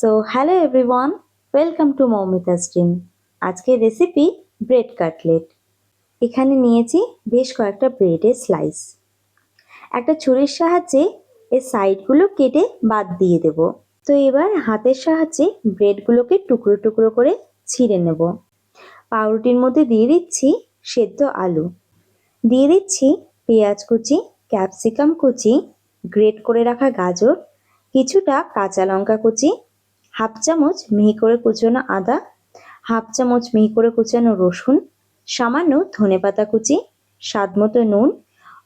So hello everyone, welcome to Moumita's dream. আজকের recipe bread cutlet. এখানে নিয়েছি বেশ কয়েকটা ব্রেডের স্লাইস। একটা ছুরির সাহায্যে এর সাইডগুলো কেটে বাদ দিয়ে দেব। তো এবার হাতের সাহায্যে ব্রেডগুলোকে টুকরো টুকরো করে ছিঁড়ে নেব। পাউরুটির মধ্যে দিয়ে দিচ্ছি সেদ্ধ আলু, দিয়ে দিচ্ছি পেঁয়াজ কুচি, ক্যাপসিকাম কুচি, গ্রেট করে রাখা গাজর, কিছুটা কাঁচা লঙ্কা কুচি, হাফ চামচ মিহি করে কুচানো আদা, হাফ চামচ মিহি করে কুচানো রসুন, সামান্য ধনেপাতা কুচি, স্বাদ মতো নুন,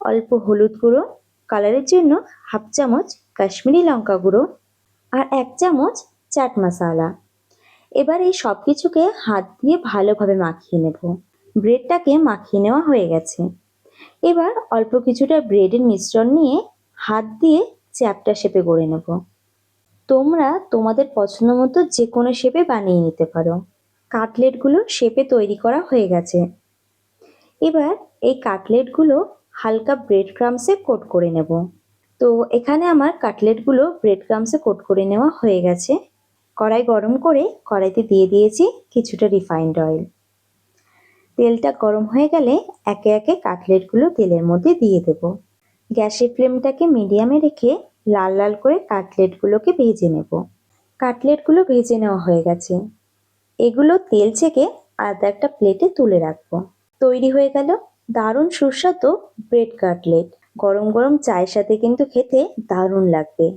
অল্প হলুদ গুঁড়ো, কালারের জন্য হাফ চামচ কাশ্মীরি লঙ্কা গুঁড়ো আর 1 চামচ চাট মশলা। এবার এই সব কিছুকে হাত দিয়ে ভালোভাবে মাখিয়ে নেব। ব্রেডটাকে মাখিয়ে নেওয়া হয়ে গেছে। এবার অল্প কিছুটা ব্রেডের মিশ্রণ নিয়ে হাত দিয়ে চ্যাপ্টা শেপে গড়ে নেব। তোমরা তোমাদের পছন্দ মতো যে কোনো শেপে বানিয়ে নিতে পারো। কাটলেটগুলো শেপে তৈরি করা হয়ে গেছে। এবার এই কাটলেটগুলো হালকা ব্রেড ক্রাম্বসে কোট করে নেব। তো এখানে আমার কাটলেটগুলো ব্রেড ক্রাম্বসে কোট করে নেওয়া হয়ে গেছে। কড়াই গরম করে কড়াইতে দিয়ে দিয়েছি কিছুটা রিফাইন্ড অয়েল। তেলটা গরম হয়ে গেলে একে একে কাটলেটগুলো তেলের মধ্যে দিয়ে দেব। গ্যাসের ফ্লেমটাকে মিডিয়ামে রেখে লাল লাল করে কাটলেটগুলোকে ভেজে নেব। কাটলেটগুলো ভেজে নেওয়া হয়ে গেছে। এগুলো তেল ছেঁকে আলাদা একটা প্লেটে তুলে রাখবো। তৈরি হয়ে গেল দারুণ সুস্বাদু ব্রেড কাটলেট। গরম গরম চায়ের সাথে কিন্তু খেতে দারুণ লাগবে।